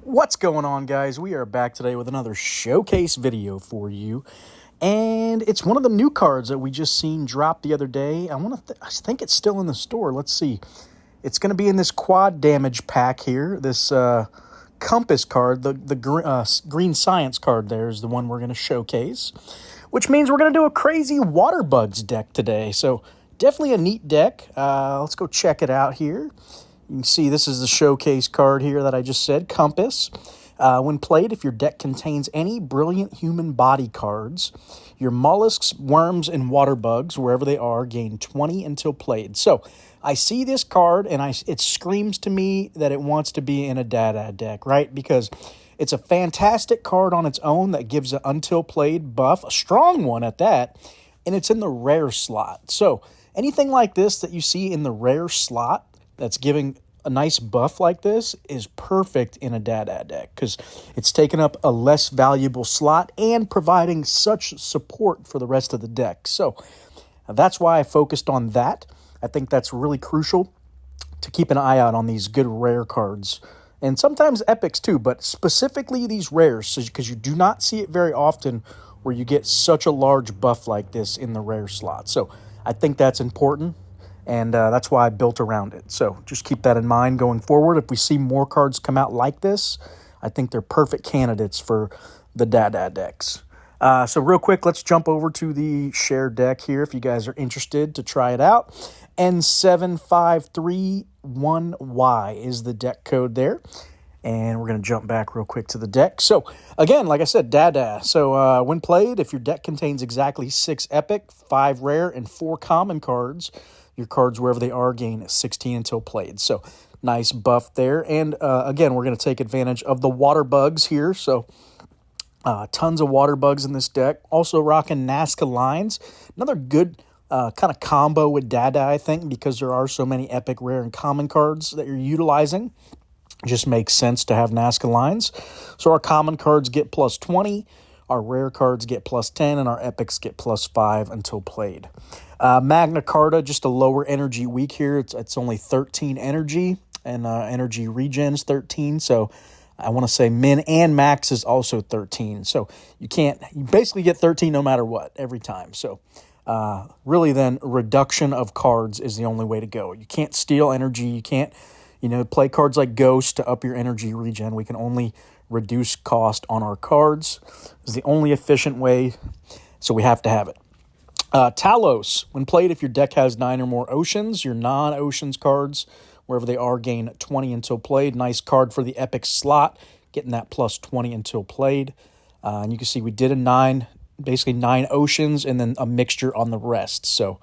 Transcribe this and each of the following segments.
What's going on, guys? We are back today with another showcase video for you. And it's one of the new cards that we just seen drop the other day. I think it's still in the store. Let's see. It's going to be in this quad damage pack here. This compass card, the green science card there is the one we're going to showcase. Which means we're going to do a crazy water bugs deck today. So definitely a neat deck. Let's go check it out here. You can see this is the showcase card here that I just said, Compass. When played, if your deck contains any brilliant human body cards, your mollusks, worms, and water bugs, wherever they are, gain 20 until played. So I see this card, and it screams to me that it wants to be in a Dada deck, right? Because it's a fantastic card on its own that gives an until played buff, a strong one at that, and it's in the rare slot. So anything like this that you see in the rare slot that's giving a nice buff like this is perfect in a Dada deck because it's taking up a less valuable slot and providing such support for the rest of the deck. So that's why I focused on that. I think that's really crucial to keep an eye out on these good rare cards. And sometimes epics too, but specifically these rares, because you do not see it very often where you get such a large buff like this in the rare slot. So I think that's important. And that's why I built around it. So just keep that in mind going forward. If we see more cards come out like this, I think they're perfect candidates for the Dada decks. So real quick, let's jump over to the share deck here if you guys are interested to try it out. N7531Y is the deck code there. And we're going to jump back real quick to the deck. So, again, like I said, Dada. So, when played, if your deck contains exactly 6 epic, 5 rare, and 4 common cards, your cards, wherever they are, gain 16 until played. So, nice buff there. And, again, we're going to take advantage of the water bugs here. So, tons of water bugs in this deck. Also rocking Nazca lines. Another good kind of combo with Dada, I think, because there are so many epic, rare, and common cards that you're utilizing. Just makes sense to have Nazca lines. So our common cards get plus 20, our rare cards get plus 10, and our epics get plus 5 until played. Magna Carta, just a lower energy week here. It's only 13 energy, and energy regen is 13. So I want to say min and max is also 13. So you basically get 13 no matter what, every time. So really then reduction of cards is the only way to go. You can't steal energy. You can't play cards like Ghost to up your energy regen. We can only reduce cost on our cards. It's the only efficient way, so we have to have it. Talos. When played, if your deck has 9 or more oceans, your non-oceans cards, wherever they are, gain 20 until played. Nice card for the epic slot, getting that plus 20 until played. And you can see we did basically 9 oceans, and then a mixture on the rest. So,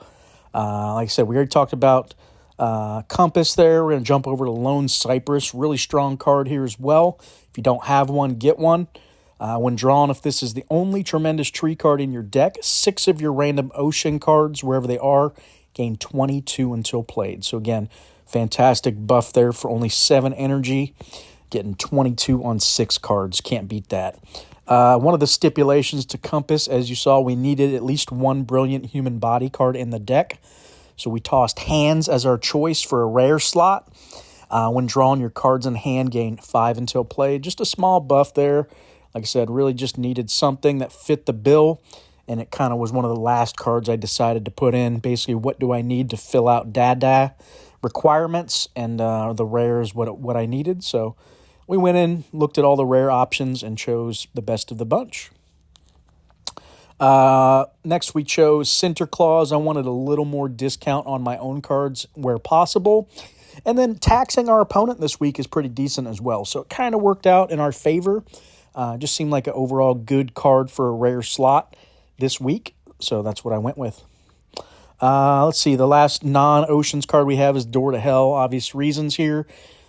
like I said, we already talked about Compass there. We're going to jump over to Lone Cypress. Really strong card here as well. If you don't have one, get one. When drawn, if this is the only tremendous tree card in your deck, 6 of your random ocean cards, wherever they are, gain 22 until played. So again, fantastic buff there for only 7 energy. Getting 22 on 6 cards. Can't beat that. One of the stipulations to Compass, as you saw, we needed at least 1 brilliant human body card in the deck. So we tossed Hands as our choice for a rare slot. When drawn, your cards in hand gain 5 until played. Just a small buff there. Like I said, really just needed something that fit the bill. And it kind of was one of the last cards I decided to put in. Basically, what do I need to fill out Dada requirements? And the rare is what I needed. So we went in, looked at all the rare options, and chose the best of the bunch. Next, we chose Sinterklaas. I wanted a little more discount on my own cards where possible. And then taxing our opponent this week is pretty decent as well. So it kind of worked out in our favor. Just seemed like an overall good card for a rare slot this week. So that's what I went with. Let's see. The last non-oceans card we have is Door to Hell. Obvious reasons here.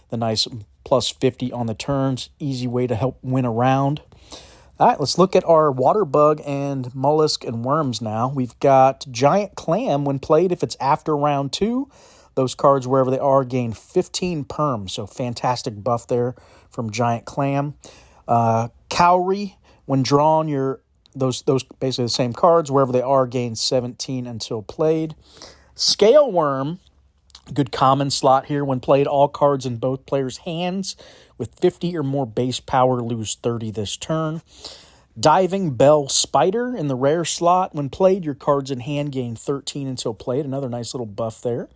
The nice plus 50 on the turns. Easy way to help win a round. All right, let's look at our water bug and mollusk and worms now. We've got Giant Clam. When played, if it's after round 2, those cards, wherever they are, gain 15 perm. So fantastic buff there from Giant Clam. Cowrie, when drawn, those basically the same cards, wherever they are, gain 17 until played. Scale Worm, Good common slot here. When played, all cards in both players' hands with 50 or more base power lose 30 this turn. Diving Bell Spider in the rare slot. When played, your cards in hand gain 13 until played. Another nice little buff there.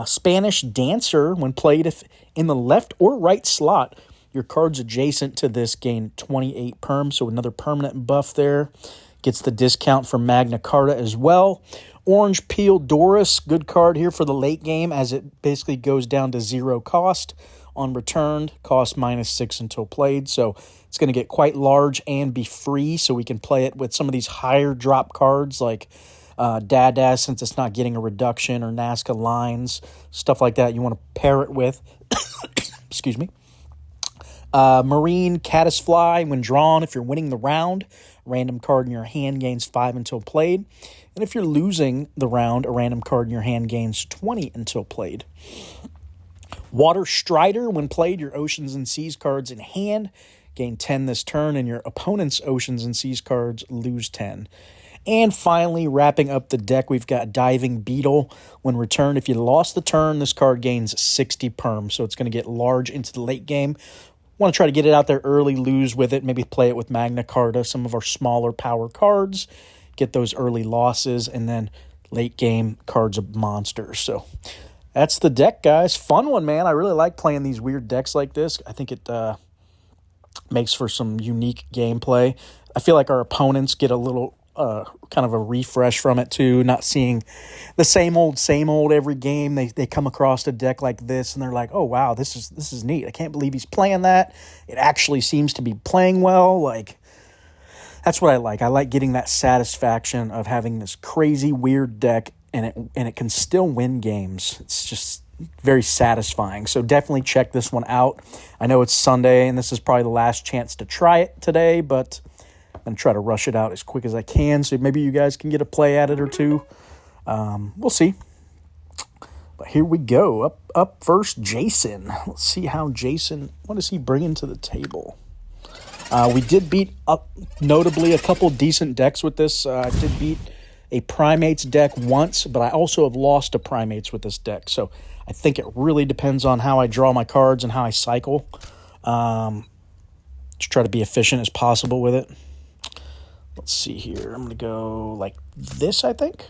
Spanish Dancer. When played, if in the left or right slot, your cards adjacent to this gain 28 perm. So another permanent buff there. Gets the discount from Magna Carta as well. Orange Peel Doris, good card here for the late game as it basically goes down to 0 cost on returned, cost -6 until played. So it's going to get quite large and be free, so we can play it with some of these higher drop cards like Dada, since it's not getting a reduction, or Nazca Lines, stuff like that you want to pair it with. Excuse me. Marine Caddisfly, when drawn, if you're winning the round, random card in your hand gains 5 until played. And if you're losing the round, a random card in your hand gains 20 until played. Water Strider, when played, your Oceans and Seas cards in hand gain 10 this turn, and your opponent's Oceans and Seas cards lose 10. And finally, wrapping up the deck, we've got Diving Beetle. When returned, if you lost the turn, this card gains 60 perm, so it's going to get large into the late game. Want to try to get it out there early, lose with it, maybe play it with Magna Carta, some of our smaller power cards, get those early losses, and then late game cards of monsters. So that's the deck, guys. Fun one, man. I really like playing these weird decks like this. I think it makes for some unique gameplay. I feel like our opponents get a little kind of a refresh from it too, not seeing the same old every game. They come across a deck like this and they're like, oh wow, this is neat. I can't believe he's playing that. It actually seems to be playing well. Like, that's what I like. I like getting that satisfaction of having this crazy weird deck and it can still win games. It's just very satisfying. So definitely check this one out. I know it's Sunday and this is probably the last chance to try it today, but I'm going to try to rush it out as quick as I can, so maybe you guys can get a play at it or two. We'll see. But here we go. Up first, Jason. Let's see how Jason, what is he bringing to the table? We did beat up notably a couple decent decks with this. I did beat a Primates deck once, but I also have lost to Primates with this deck. So I think it really depends on how I draw my cards and how I cycle. Just try to be efficient as possible with it. Let's see here. I'm going to go like this, I think.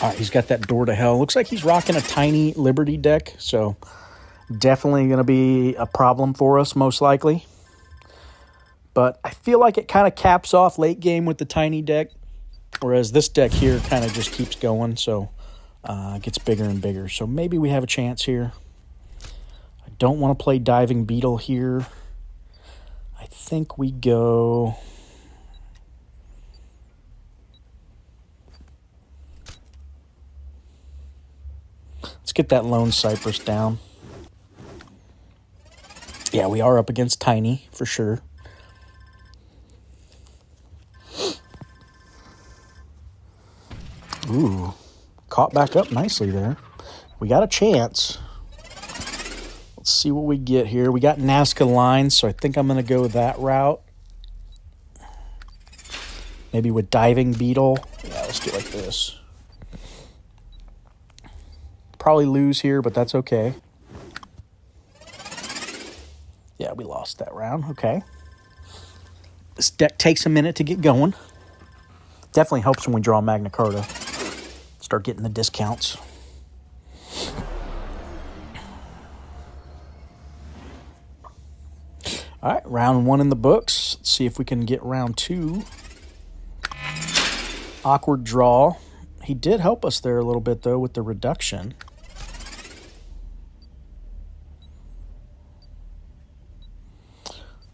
All right, he's got that Door to Hell. Looks like he's rocking a tiny Liberty deck, so definitely going to be a problem for us, most likely. But I feel like it kind of caps off late game with the tiny deck, whereas this deck here kind of just keeps going, so it gets bigger and bigger. So maybe we have a chance here. I don't want to play Diving Beetle here. I think we go... Let's get that Lone Cypress down. Yeah, we are up against Tiny, for sure. Ooh, caught back up nicely there. We got a chance. Let's see what we get here. We got Nazca Lines, so I think I'm going to go that route. Maybe with Diving Beetle. Yeah, let's do it like this. Probably lose here, but that's okay. Yeah, we lost that round. Okay. This deck takes a minute to get going. Definitely helps when we draw Magna Carta. Start getting the discounts. All right, round one in the books. Let's see if we can get round two. Awkward draw. He did help us there a little bit, though, with the reduction.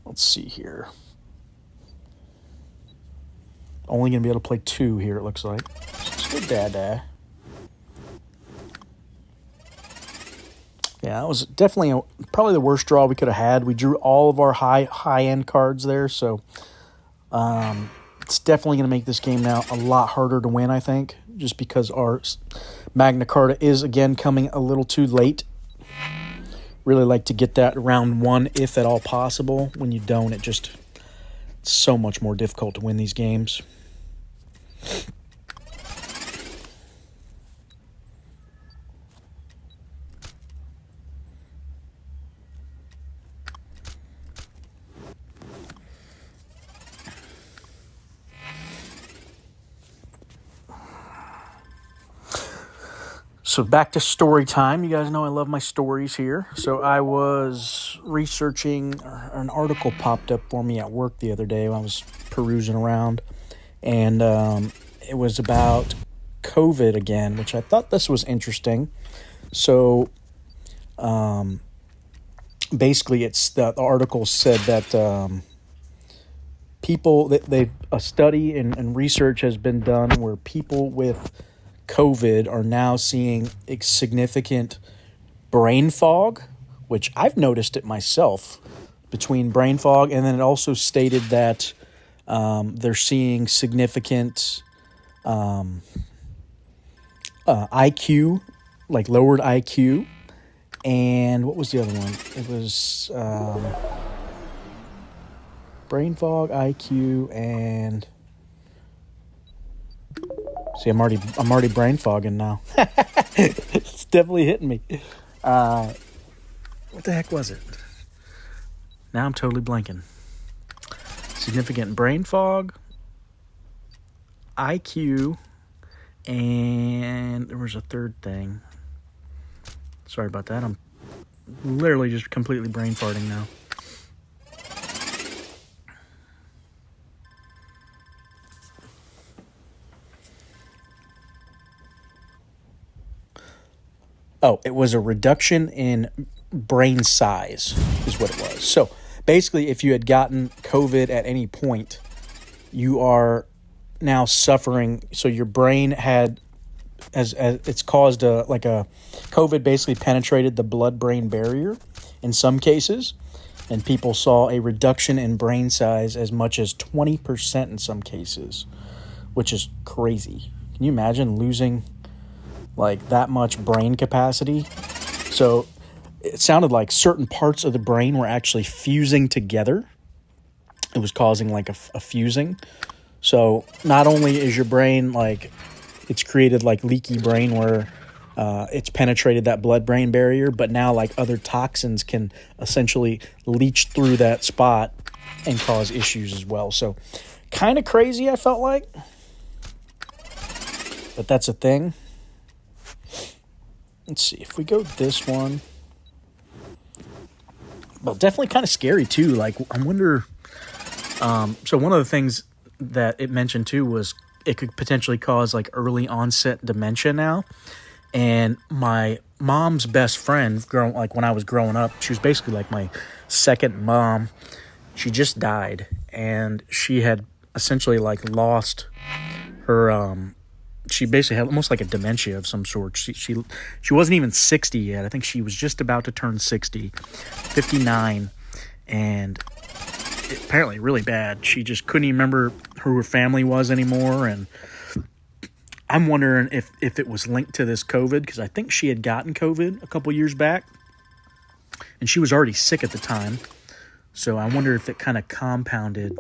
Let's see here. Only going to be able to play two here, it looks like. Let's go Dada. Yeah, that was definitely probably the worst draw we could have had. We drew all of our high-end cards there, so it's definitely going to make this game now a lot harder to win, I think, just because our Magna Carta is, again, coming a little too late. Really like to get that round one, if at all possible. When you don't, it's so much more difficult to win these games. So back to story time. You guys know I love my stories here. So I was researching, an article popped up for me at work the other day when I was perusing around, and it was about COVID again, which I thought this was interesting. So basically, it's the article said that people that a study and research has been done where people with COVID are now seeing a significant brain fog, which I've noticed it myself between brain fog, and then it also stated that they're seeing significant IQ, like lowered IQ, and what was the other one? It was brain fog, IQ, and see, I'm already brain fogging now. It's definitely hitting me. What the heck was it? Now I'm totally blanking. Significant brain fog, IQ, and there was a third thing. Sorry about that. I'm literally just completely brain farting now. Oh, it was a reduction in brain size is what it was. So basically, if you had gotten COVID at any point, you are now suffering. So your brain had, as it's caused a COVID basically penetrated the blood-brain barrier in some cases, and people saw a reduction in brain size as much as 20% in some cases, which is crazy. Can you imagine losing like that much brain capacity? So it sounded like certain parts of the brain were actually fusing together. It was causing like a fusing. So not only is your brain like, it's created like leaky brain where it's penetrated that blood-brain barrier, but now like other toxins can essentially leach through that spot and cause issues as well. So kind of crazy, I felt like. But that's a thing. Let's see if we go this one. Well, definitely kind of scary too. Like, I wonder. So one of the things that it mentioned too was it could potentially cause like early onset dementia now. And my mom's best friend, like when I was growing up, she was basically like my second mom. She just died, and she had essentially like lost her. She basically had almost like a dementia of some sort. She wasn't even 60 yet. I think she was just about to turn 60, 59, and apparently really bad. She just couldn't even remember who her family was anymore, and I'm wondering if it was linked to this COVID, because I think she had gotten COVID a couple years back, and she was already sick at the time. So I wonder if it kind of compounded.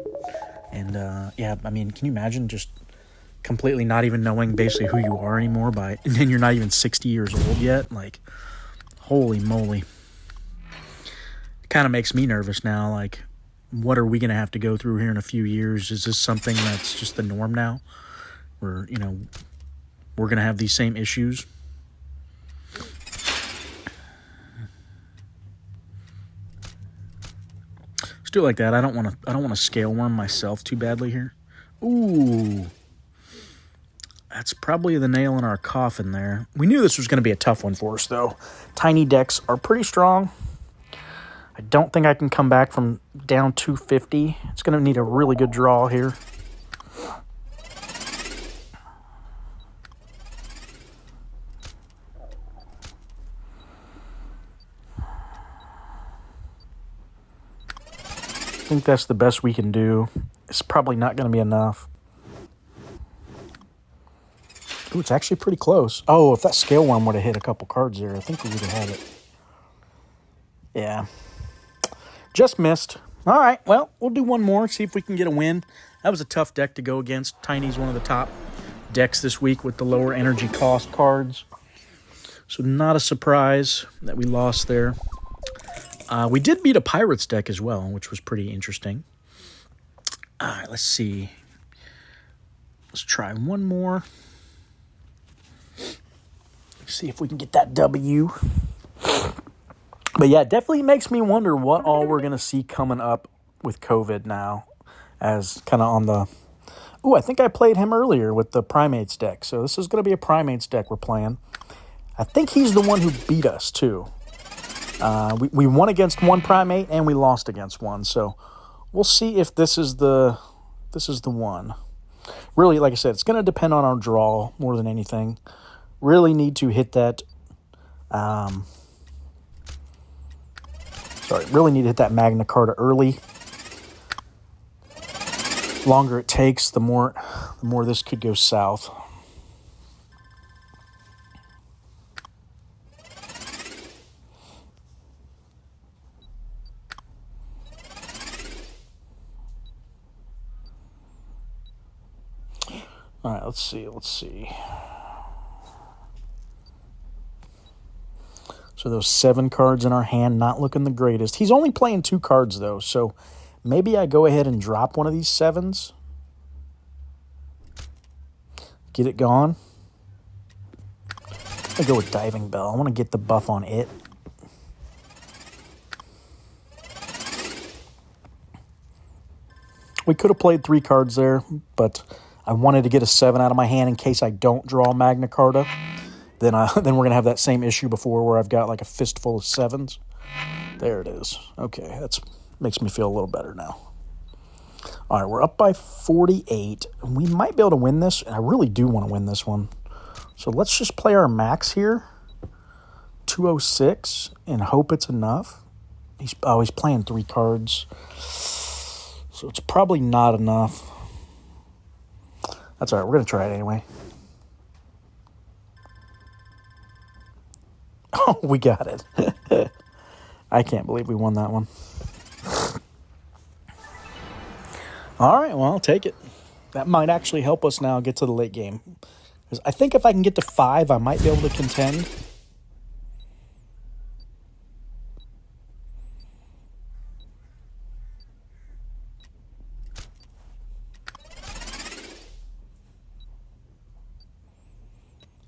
And yeah, I mean, can you imagine just completely not even knowing basically who you are anymore and then you're not even 60 years old yet? Like, holy moly. It kind of makes me nervous now. Like, what are we going to have to go through here in a few years? Is this something that's just the norm now? Where, we're going to have these same issues? Let's do it like that. I don't want to scale worm myself too badly here. Ooh. That's probably the nail in our coffin there. We knew this was going to be a tough one for us, though. Tiny decks are pretty strong. I don't think I can come back from down 250. It's going to need a really good draw here. I think that's the best we can do. It's probably not going to be enough. Ooh, it's actually pretty close. Oh, if that scale worm would have hit a couple cards there, I think we would have had it. Yeah. Just missed. All right, well, we'll do one more, see if we can get a win. That was a tough deck to go against. Tiny's one of the top decks this week with the lower energy cost cards. So not a surprise that we lost there. We did beat a Pirates deck as well, which was pretty interesting. All right, let's see. Let's try one more. See if we can get that W. But yeah, it definitely makes me wonder what all we're going to see coming up with COVID now, as kind of on the... Ooh, I think I played him earlier with the Primates deck. So this is going to be a Primates deck we're playing. I think he's the one who beat us, too. We won against one Primate, and we lost against one. So we'll see if this is the one. Really, like I said, it's going to depend on our draw more than anything. Really need to hit that... really need to hit that Magna Carta early. Longer it takes, the more this could go south. All right, let's see. So those 7 cards in our hand, not looking the greatest. He's only playing 2 cards, though, so maybe I go ahead and drop one of these 7s. Get it gone. I go with Diving Bell. I want to get the buff on it. We could have played 3 cards there, but I wanted to get a 7 out of my hand in case I don't draw Magna Carta. Then we're going to have that same issue before where I've got like a fistful of 7s. There it is. Okay, that makes me feel a little better now. All right, we're up by 48. We might be able to win this, and I really do want to win this one. So let's just play our max here, 206, and hope it's enough. He's playing 3 cards, so it's probably not enough. That's all right. We're going to try it anyway. Oh, we got it. I can't believe we won that one. All right, well, I'll take it. That might actually help us now get to the late game. Because I think if I can get to 5, I might be able to contend.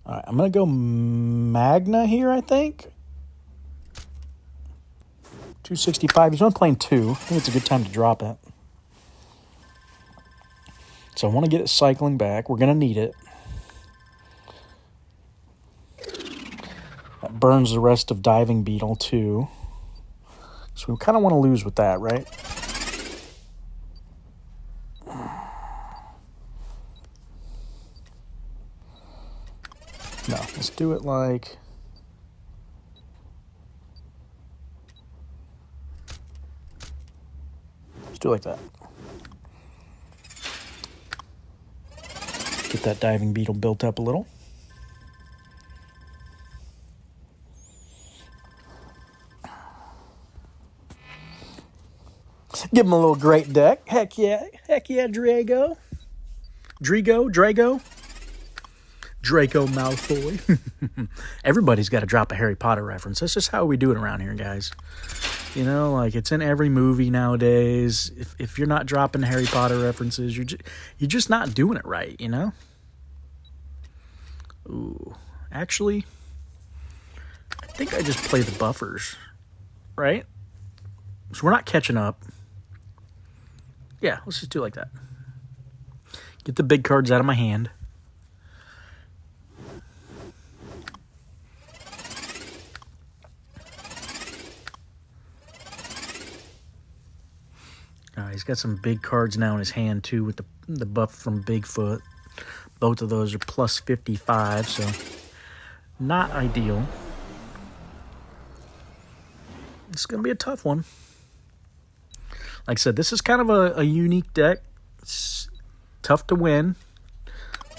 All right, I'm going to go Magna here, I think. 265. He's only playing 2. I think it's a good time to drop it. So I want to get it cycling back. We're going to need it. That burns the rest of Diving Beetle, too. So we kind of want to lose with that, right? No, let's do it like... Let's do it like that. Get that Diving Beetle built up a little. Give him a little great deck. Heck yeah, Drago. Draco Malfoy. Everybody's got to drop a Harry Potter reference. That's just how we do it around here, guys. You know, like it's in every movie nowadays. If you're not dropping Harry Potter references, you're just not doing it right, you know? Ooh, actually, I think I just play the buffers, right? So we're not catching up. Yeah, let's just do it like that. Get the big cards out of my hand. He's got some big cards now in his hand, too, with the buff from Bigfoot. Both of those are plus 55, so not ideal. It's going to be a tough one. Like I said, this is kind of a unique deck. It's tough to win,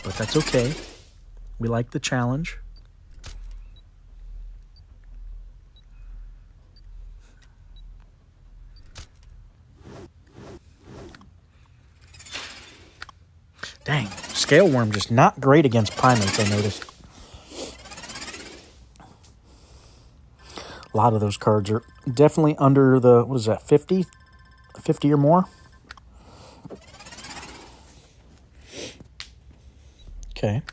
but that's okay. We like the challenge. Dang, Scale Worm just not great against Primates, I noticed. A lot of those cards are definitely under the, what is that, 50? 50 or more? Okay.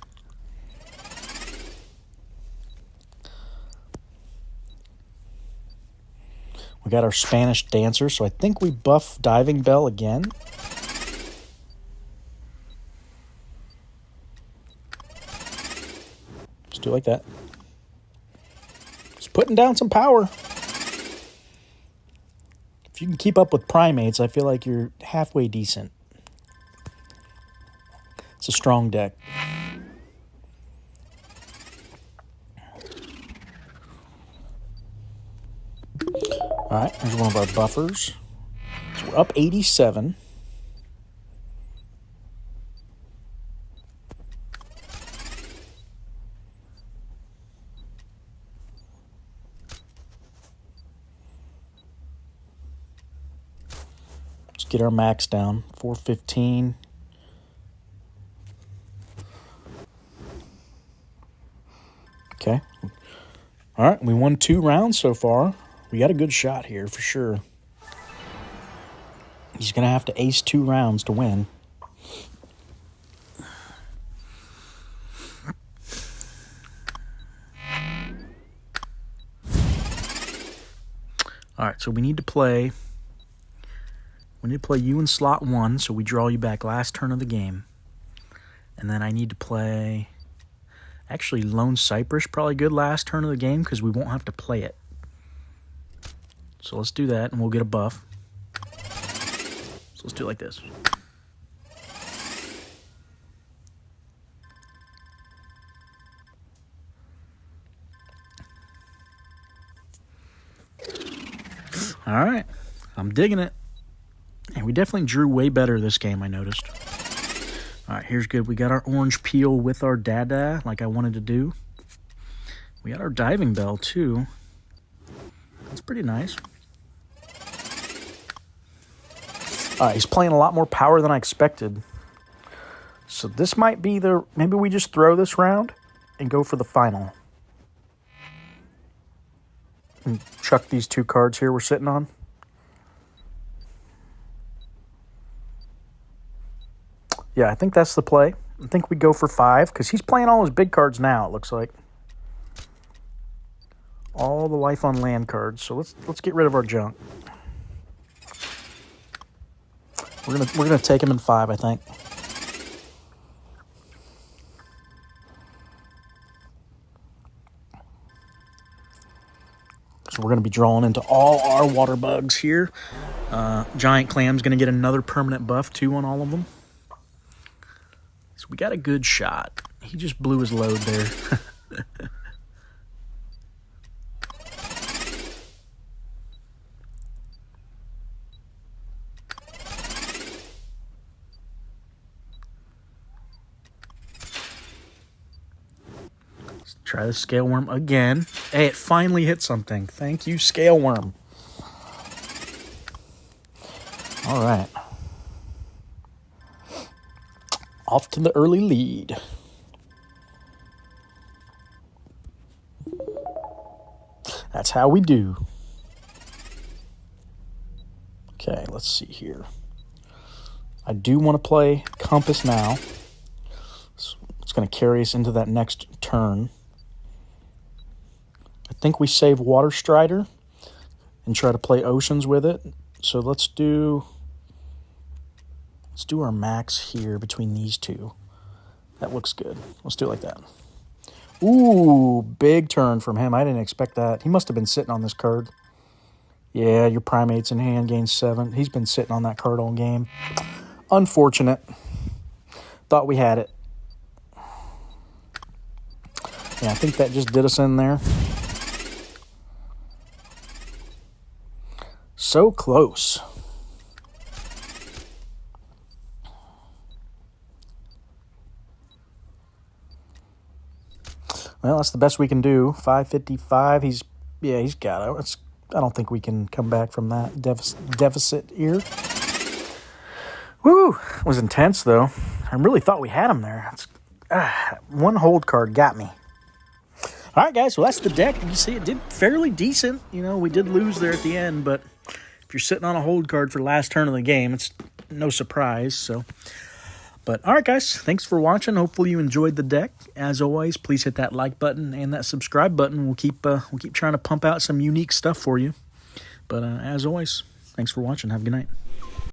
We got our Spanish Dancer, so I think we buff Diving Bell again. Just do it like that. Just putting down some power. If you can keep up with Primates, I feel like you're halfway decent. It's a strong deck. All right, here's one of our buffers. So we're up 87. Let's get our max down, 415. Okay. All right, we won 2 rounds so far. We got a good shot here for sure. He's going to have to ace 2 rounds to win. All right, so we need to play you in slot 1, so we draw you back last turn of the game. And then I need to play, actually Lone Cypress, probably good last turn of the game because we won't have to play it. So let's do that, and we'll get a buff. So let's do it like this. All right, I'm digging it. And we definitely drew way better this game, I noticed. All right, here's good. We got our orange peel with our Dada, like I wanted to do. We got our Diving Bell, too. That's pretty nice. All right, he's playing a lot more power than I expected. So this might be the... Maybe we just throw this round and go for the final. And chuck these 2 cards here we're sitting on. Yeah, I think that's the play. I think we go for 5 because he's playing all his big cards now, it looks like. All the life on land cards. So let's get rid of our junk. We're gonna take him in 5, I think. So we're gonna be drawing into all our water bugs here. Giant Clam's gonna get another permanent buff too on all of them. So we got a good shot. He just blew his load there. Let's try the Scale Worm again. Hey, it finally hit something. Thank you, Scale Worm. All right. Off to the early lead. That's how we do. Okay, let's see here. I do want to play Compass now. It's going to carry us into that next turn. I think we save Water Strider and try to play Oceans with it. So let's do our max here between these 2. That looks good. Let's do it like that. Ooh, big turn from him. I didn't expect that. He must have been sitting on this card. Yeah, your Primates in hand gains 7. He's been sitting on that card all game. Unfortunate. Thought we had it. Yeah, I think that just did us in there. So close. Well, that's the best we can do. 555. He's got it. I don't think we can come back from that deficit here. Woo! It was intense, though. I really thought we had him there. One hold card got me. All right, guys. Well, that's the deck. You see, it did fairly decent. You know, we did lose there at the end, but if you're sitting on a hold card for last turn of the game, it's no surprise. So, but all right, guys. Thanks for watching. Hopefully you enjoyed the deck. As always, please hit that like button and that subscribe button. We'll keep trying to pump out some unique stuff for you. But as always, thanks for watching. Have a good night.